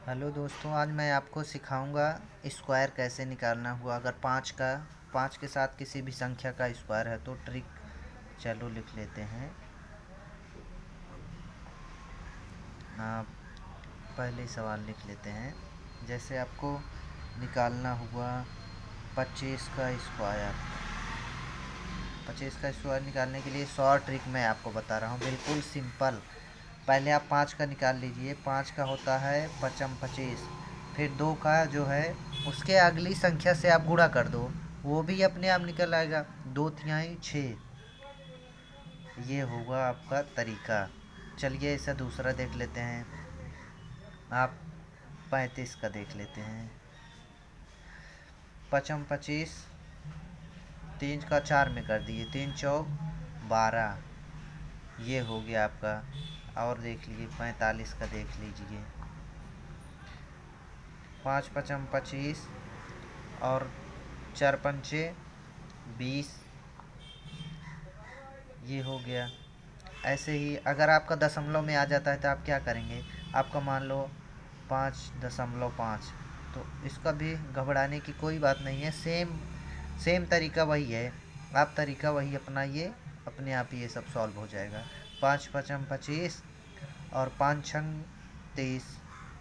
Hello दोस्तों, आज मैं आपको सिखाऊंगा स्क्वायर कैसे निकालना हुआ। अगर पाँच के साथ किसी भी संख्या का स्क्वायर है तो ट्रिक चलो लिख लेते हैं। आप पहले सवाल लिख लेते हैं। जैसे आपको निकालना हुआ 25 का स्क्वायर। 25 का स्क्वायर निकालने के लिए शॉर्ट ट्रिक मैं आपको बता रहा हूँ, बिल्कुल सिंपल। पहले आप 5 का निकाल लीजिए। 5 का होता है पचम 25। फिर 2 का जो है उसके अगली संख्या से आप गुणा कर दो, वो भी अपने आप निकल आएगा। 2 तिहाई 6। ये होगा आपका तरीका। चलिए इसे दूसरा देख लेते हैं। आप 35 का देख लेते हैं। पचम 25, 3 का 4 में कर दिए, 3 चौक 12। ये हो गया आपका। और देख लीजिए 45 का देख लीजिए। 5 पचम 25 और 4 पंचे 20। ये हो गया। ऐसे ही अगर आपका दशमलव में आ जाता है तो आप क्या करेंगे। आपका मान लो 5.5, तो इसका भी घबराने की कोई बात नहीं है। सेम सेम तरीका वही है। आप तरीका वही अपनाइए, अपने आप ही ये सब सॉल्व हो जाएगा। 5 पचम 25 और 5 छंग 30।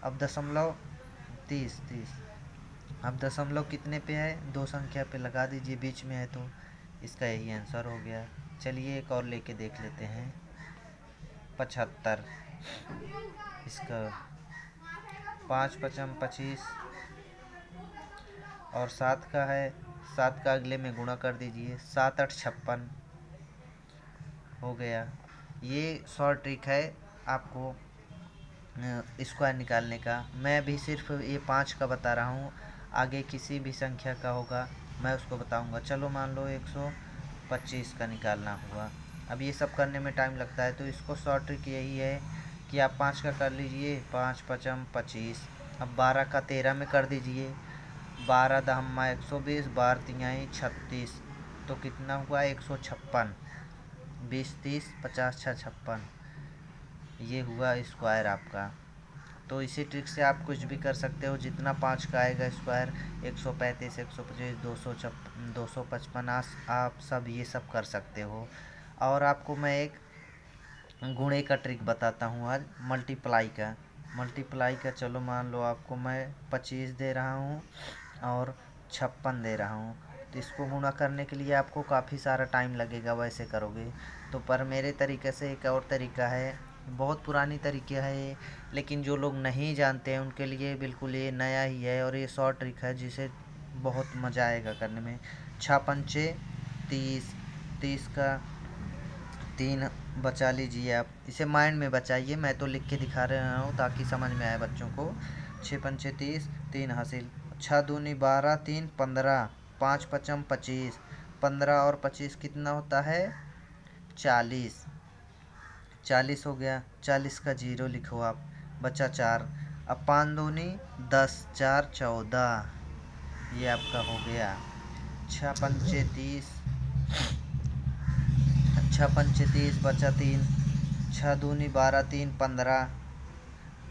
अब दशमलव 30। अब दशमलव कितने पे है, दो संख्या पे लगा दीजिए, बीच में है तो इसका यही आंसर हो गया। चलिए एक और लेके देख लेते हैं। 75। इसका 5 पचम 25 और 7 का है। 7 का अगले में गुणा कर दीजिए, 7 8 56 हो गया। ये शॉर्ट ट्रिक है आपको स्क्वायर निकालने का। मैं भी सिर्फ ये 5 का बता रहा हूँ, आगे किसी भी संख्या का होगा मैं उसको बताऊँगा। चलो मान लो 125 का निकालना हुआ। अब ये सब करने में टाइम लगता है, तो इसको शॉर्ट ट्रिक यही है कि आप 5 का कर लीजिए, 5 पचम 25। अब 12 का 13 में कर दीजिए, 12 दहम्मा 120, 12 तिहाई 36। तो कितना हुआ 156। 20 30 50 6 56। ये हुआ स्क्वायर आपका। तो इसी ट्रिक से आप कुछ भी कर सकते हो। जितना 5 का आएगा स्क्वायर, 135 125 255 आप सब ये सब कर सकते हो। और आपको मैं एक गुणे का ट्रिक बताता हूँ आज, मल्टीप्लाई का। चलो मान लो आपको मैं 25 दे रहा हूँ और 56 दे रहा हूँ। तो इसको गुणा करने के लिए आपको काफ़ी सारा टाइम लगेगा वैसे करोगे तो। पर मेरे तरीके से एक और तरीका है, बहुत पुरानी तरीका है ये, लेकिन जो लोग नहीं जानते हैं उनके लिए बिल्कुल ये नया ही है। और ये शॉर्ट ट्रिक है जिसे बहुत मज़ा आएगा करने में। 6 पंचे 30। 30 का 3 बचा लीजिए। आप इसे माइंड में बचाइए, मैं तो लिख के दिखा रहा हूँ ताकि समझ में आए बच्चों को। 6 पंचे 30, 3 हासिल। 6 दूनी 12, 3 15। 5 पचम 25। 15 और 25 कितना होता है 40। 40 हो गया। 40 का 0 लिखो आप, बचा 4। अब 5 दूनी 10, 4 14। ये आपका हो गया। 6 पंचे 30। 6 पंचे 30 बचा 3। 6 दूनी 12, 3 15।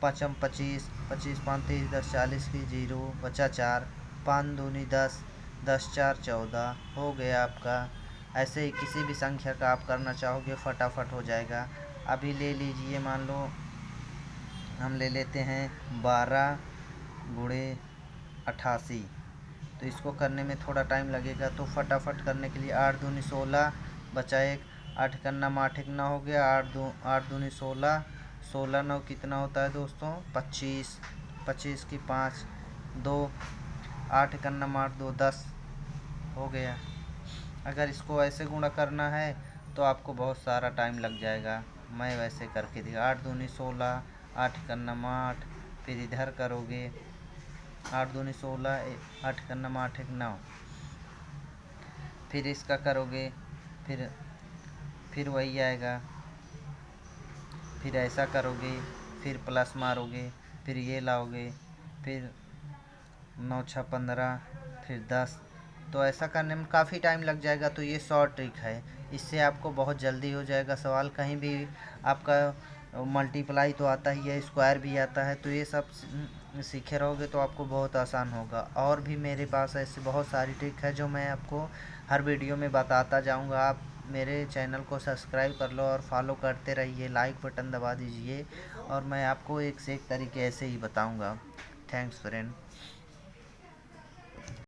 पचम 25, 25 5 30 10 40 की 0 बचा 4। 5 दूनी 10, 10 4 14 हो गया आपका। ऐसे ही किसी भी संख्या का आप करना चाहोगे फटाफट हो जाएगा। अभी ले लीजिए, मान लो हम ले लेते हैं 12 गुणे 88। तो इसको करने में थोड़ा टाइम लगेगा, तो फटाफट करने के लिए 8 दूनी 16 बचा 1। 8 का नम 8 1 9 हो गया। 8 दूनी 16, 16 9 कितना होता है दोस्तों 25। 25 की 5 2। 8 का नम 8 2 10 हो गया। अगर इसको ऐसे गुणा करना है तो आपको बहुत सारा टाइम लग जाएगा, मैं वैसे करके दिया। 8 दूनी 16, 8 का नम 8, फिर इधर करोगे 8 दूनी 16, 8 का नम 8 1 9, फिर इसका करोगे, फिर वही आएगा। फिर ऐसा करोगे, फिर प्लस मारोगे, फिर ये लाओगे, फिर 9 6 15, फिर 10। तो ऐसा करने में काफ़ी टाइम लग जाएगा। तो ये शॉर्ट ट्रिक है, इससे आपको बहुत जल्दी हो जाएगा। सवाल कहीं भी आपका मल्टीप्लाई तो आता ही है, स्क्वायर भी आता है। तो ये सब सीखे रहोगे तो आपको बहुत आसान होगा। और भी मेरे पास ऐसे बहुत सारी ट्रिक है जो मैं आपको हर वीडियो में बताता जाऊंगा। आप मेरे चैनल को सब्सक्राइब कर लो और फॉलो करते रहिए, लाइक बटन दबा दीजिए, और मैं आपको एक से एक तरीके ऐसे ही बताऊंगा। Thanks friend.